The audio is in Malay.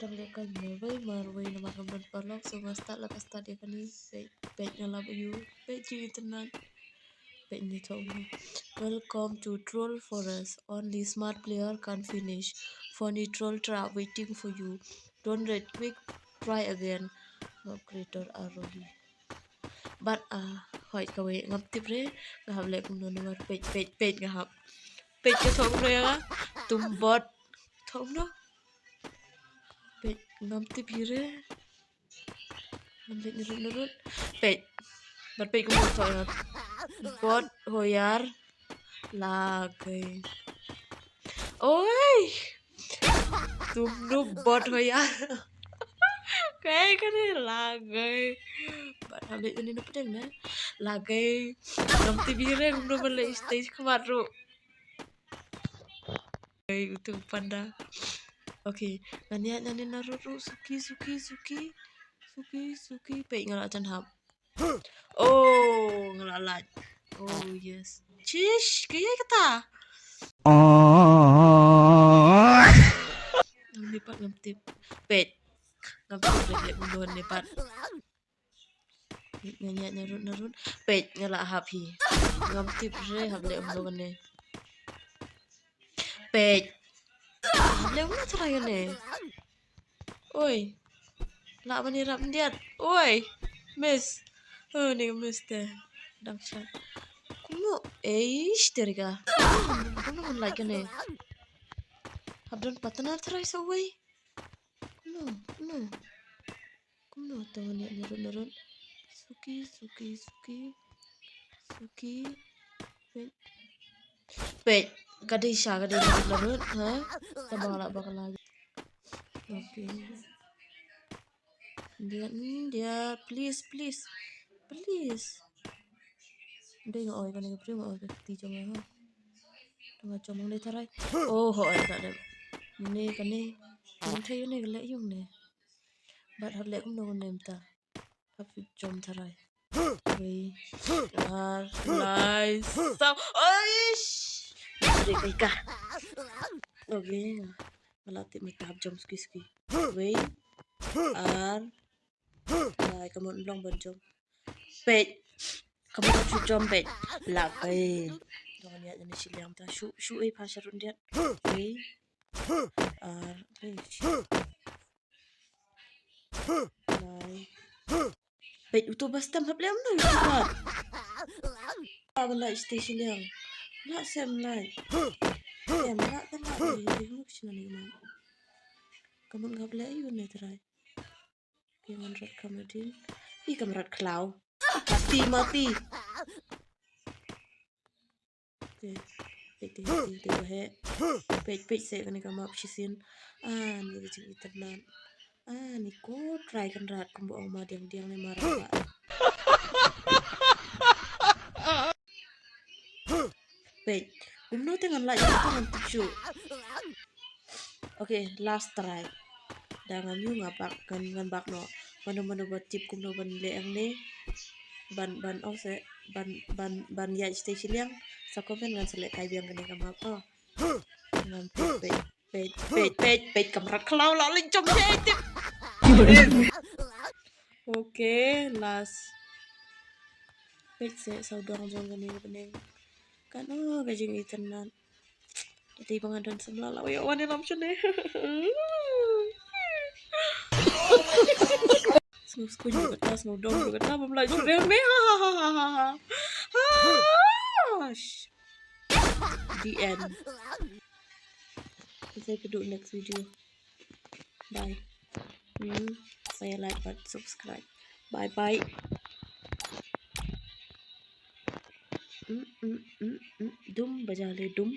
kadang lehkai merway marway nama kamdan palok so start lah start dia kani peit ngalap you peit ji tenan peit ni tong. Welcome to Troll Forest. Only smart player can finish. Funny troll trap waiting for you. Don't red quick. Try again. No creator iohi. But hỏi ka we ngap tip re ngap le kumno nomor peit ngap. Peit ke thong re ga tum bot thong no. Peit ngam tip hire. Ngam le nurut. Peit. But peit kumno thong bot hoyar lehkai. Oi, kumno bot hoyar. Kayak kan lehkai. But hale ini na pedang na. Lehkai ngam tip hire kumno balik stage kemaru. Utung panda. Okay, nanya naruto suki peit ngalak chan hap. Oh, ngalalat. Oh yes. Cish, kaya kata. Lipat ngam-tip. Peit. Ngam-tip lek munduhan lipat. Nanya narut. Peit ngalak hap hi. Ngam-tip re hap lek munduhan ne. Peit. Lek mana cara ne? Oi. Lak mani rap ndiat. Oi. Miss. Oh, ni miss teh. Dang chat. Kumno eish terga. Kumno mun like ne. Habdan patana try so way. Kumno tahu ni narut. Suki. Peit. Gadai narut. Ha? Tabang bakal lagi. Okay. Dia please. Dia ngoi kan ngoi ngoi ti jong ha. Tengah comong ni tarai. Oh, hoi tak ada. Ni kan ni. Yang thay ni gelak yung ni. Bat hab lek kumno nem ta. Hab jom tarai. Wei. Nice. So, oish. Dek kai ka. Okay. Malati mata hab jom ski. Wei. Lai kamu long bonjom. Peit. Kamu tu jom peit. Lehkai. Jangan lihat ni siliang ta. Shu pasar rundiat. Wei. Lai. Peit uto bastam hab lem no. Abala station yang. Nak sem lai. Sem nak kan nak ni sini ni man. Kamu ngap le you ni try. Jangan rat kamedin. Ih kamrat klau. Mati. Okay. Peit he. Peit se kan kamap sisin. Ni jing internet. Ni ko try kan rat kumbo ma diang ni marah. Peit. Kumno tengan la yang tangan tisu. Okay, last try. Dangan yu ngapak kan bak no. Mano buat tip kumno ban leang ni. Ban ose ban ya station yang sakopen ngan selek kai biang kene kamap oh. Ngan peit kamrat klau la lincom tip. Okay, last. Peit se saudang jong kene beneng. Kan gajing itenan. Jadi pengaduan semula lah. Ya wan dalam sini. Semua juga tas saudang juga tas belajar remeh. The end. Saya kedua next video. Bye. Saya like dan subscribe. Bye. Dum bajale dum.